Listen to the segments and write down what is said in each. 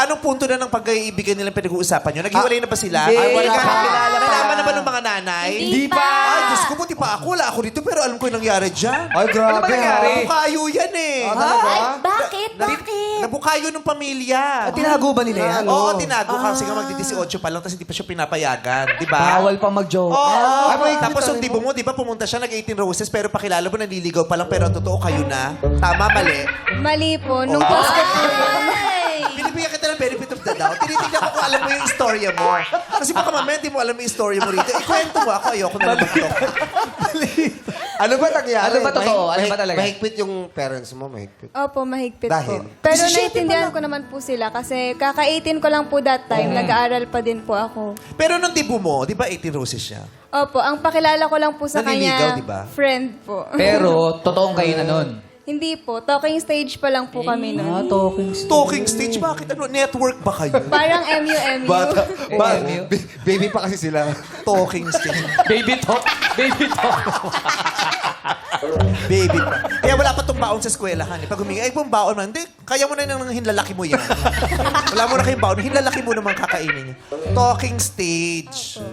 anong punto na ng pag-iibigan nilang pinag-uusapan nyo? Naghiwalay na ba sila? Hindi. Ay, wala Hindi ka. pa. Nalaman na ba ng mga nanay? Hindi pa. Ay, Diyos ko, buti pa ako. Wala ako dito, pero alam ko yung nangyari dyan. Ay, grabe. Ano ba nangyari? Nabukayo yan eh. Ay, bakit? Bakit? Nabukayo ng pamilya. Tinago ba nila yan? Oo, tinago kasi nga magdi-18 pa lang tapos hindi pa siya pinapayagan. Di ba? Bawal pa mag-joke. Oo. Tapos yung dibo mo, di ba pumunta siya, nag-18 roses, pero pakilala mo, nanliligaw pa lang, pero ang totoo kayo na. Tama, mali. Mali po. Nung Pasko po yun. Binibigyan kita ng benefit of the doubt. Tinitignan ko kung alam mo yung istorya mo. Kasi baka mamaya hindi mo alam yung istorya mo rito. Ikwento mo ako, ayoko na naman ito. Ano ba nangyari? Ano ba totoo? Ano ba talaga? Mahigpit yung parents mo, mahigpit. Opo, mahigpit Dahil? po. Pero Kasi naiintindihan ko naman po sila kasi kaka-18 ko lang po that time. Nag-aaral pa din po ako. Pero nung dibo mo, di ba 18 roses siya? Opo, ang pakilala ko lang po sa Nanliligaw, kanya, di ba? friend po. Pero, totoong kayo na nun. Hindi po. Talking stage pa lang po kami nun. Talking Talking stage, bakit? Ano, network ba kayo? Parang MU-MU. Baby pa kasi sila. Talking stage. Baby talk. Baby talk. Baby pa. Kaya wala pa tong baon sa eskwelahan. Eh. Pag humingi, ay kung baon man, hindi, kaya mo na nang hinlalaki mo yan. Wala mo na kayong baon, hinlalaki mo naman kakainin niya. Talking stage.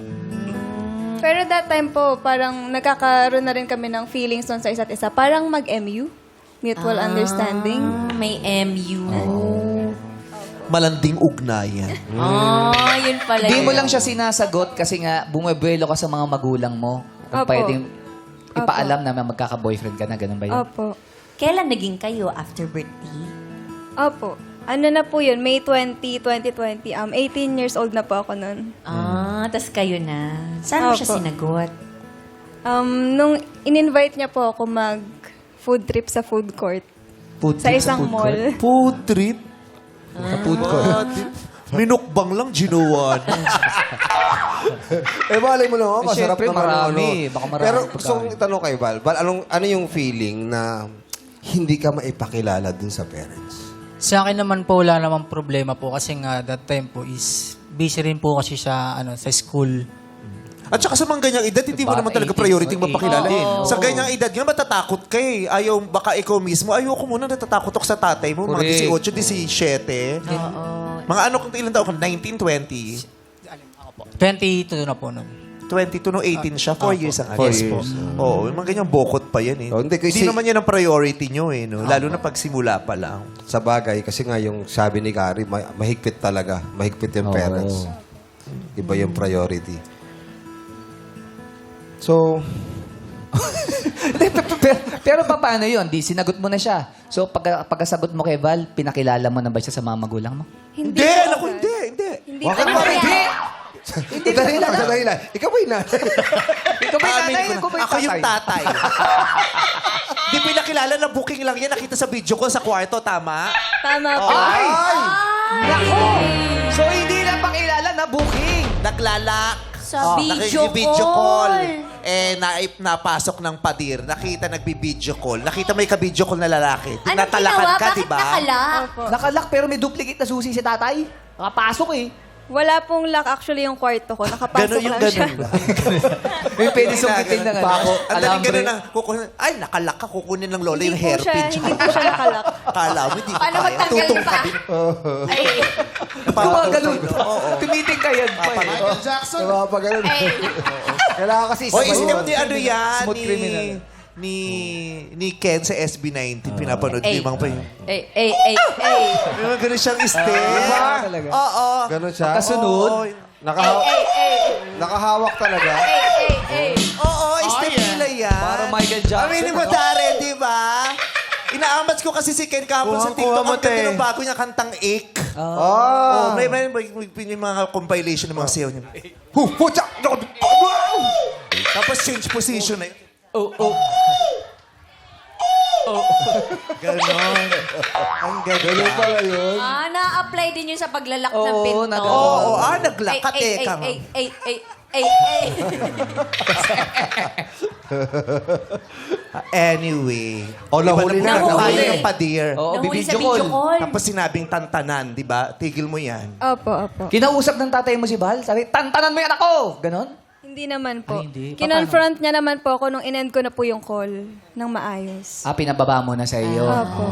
Pero that time po, parang nagkakaroon na rin kami ng feelings doon sa isa't isa. Parang mag-MU. Mutual understanding. May MU. Malanding ugnayan. Yun pala Hindi mo yun. lang siya sinasagot kasi nga bumubuelo ka sa mga magulang mo. Kung Opo. pwedeng ipaalam na magkaka-boyfriend ka na, ganun ba yun? Opo. Kailan naging kayo after birthday? Opo. Ano na po yun? May 2020. 18 years old na po ako nun. Tas kayo na. Saan mo siya Opo. sinagot? Nung in-invite niya po ako mag-food trip sa food court. Food Sa trip isang food mall. court? Food trip? Sa food court. Minukbang lang, ginawa na. Malay mo naman, masarap Siyempre, naman. marami. Ano. Baka marami Pero pagkain. gusto kong itanong kay Val, ano yung feeling na hindi ka maipakilala dun sa parents? Sa akin naman po, wala namang problema po kasi nga that time po is busy rin po kasi sa school. At saka sa mga ganyang edad, hindi mo Bata naman talaga 18, priority 18. mapakilala. Oo. Sa ganyang edad nga, matatakot ka eh. Ayaw, baka ikaw mismo, ayoko muna natatakot ako sa tatay mo. Mga Correct. 18, 17. Mga ano kung ilan taon ka? 19, 20. 22 na po nun. 22 no 18 siya, 4 years ang 4 alis po. years, Oo, yung mga ganyang bokot pa yan eh. Oh, hindi, kasi- naman yan ang priority nyo eh, no? Lalo na pag simula pa lang. Sa bagay, kasi nga yung sabi ni Gary, mahigpit talaga. Mahigpit yung Oo. parents. Iba yung priority. So, pero paano yun? Di sinagot mo na siya. So, pagkasagot mo kay Val, pinakilala mo na ba siya sa mga magulang mo? Hindi, po, anak ko, Val. hindi, hindi. Hindi Waka po. ba? Hindi! Hindi ka dahil kilala. dahil ikaw ba yung nanay? Ikaw ba yung Aamin nanay? ko na. Ikaw ba yung Ako yung tatay? tatay. Di pinakilala na booking lang yan. Nakita sa video ko sa kwarto, tama? Tama po. Ay! Nako! So, hindi lang pakilala na booking. Naglalak. Sa video nakikibideo call. Napasok ng padir. Nakita nagbi-video call. Nakita may ka-video call na lalaki. Anong Tinatalakan ginawa? ka, Bakit di ba? nakalak? Opo. Nakalak pero may duplicate na susi si tatay. Nakapasok eh. Wala pong lock actually yung kwarto ko. Nakapasok Ganun yung lang siya. ganun. May pwede sungkitin na nga. Ang daling ganun na, kukunin, ay, nakalak ka, kukunin ng lola yung Hindi po hairpin. hindi po siya nakalak. Kala mo, hindi ko Paano kaya. magtanggal Tutong pa? ka din. Ay, Gumagano'n. Tumiting ka yan pa eh. Napapaganon. Kailangan kasi O, isa isip ni ano yan, Smooth criminal. ni Ken sa SB19. Pinapanood ko Ay. yung mga pa yun. ay. May mga ganun siyang step. Talaga. Oo. Ganon siya. Kasunod. Oo. Nakahawak talaga. Oo, step nila yan. Para Michael Jackson. Aminin mo, Darren, di ba? Inaamats ko kasi si Ken kahapon sa TikTok. Ang ganda ng bago niya kantang Ache. Oh, may yung mga compilation ng mga sayaw niya. Pucha! Tapos change position na yun. Oh. Ganon. Ang Ganon ganda. pala yun. Na-apply din yun sa paglalak ng Oo, pinto. Oo, naglaka. Teka nga. Ay. Anyway. Nahuli na. Nahuli Nahuli. ng padir. Oo, Nahuli bibidyo sa video call. Tapos sinabing tantanan, di ba? Tigil mo yan. Opo. Kinausap ng tatay mo si Val. Sabi, tantanan mo yung anak ko! Ganon? Hindi naman po. Ay, hindi. Kinonfront niya naman po ako nung in-end ko na po yung call ng maayos. Pinababa mo na sa iyo. Opo.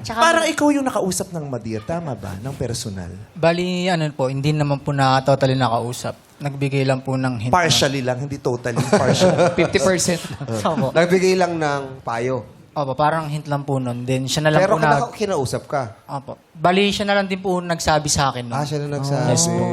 Tsaka, Parang ikaw yung nakausap ng Madir, tama ba? Ng personal. Bali, ano po, hindi naman po na totally nakausap. Nagbigay lang po ng hint. Partially lang, hindi totally. Partial. 50%. Opo. Nagbigay lang ng payo. Opo, parang hint lang po nun. Then siya na lang Pero po kinausap ka. Opo. Bali, siya na lang din po nagsabi sa akin. nun. Siya na nagsabi. Yes po.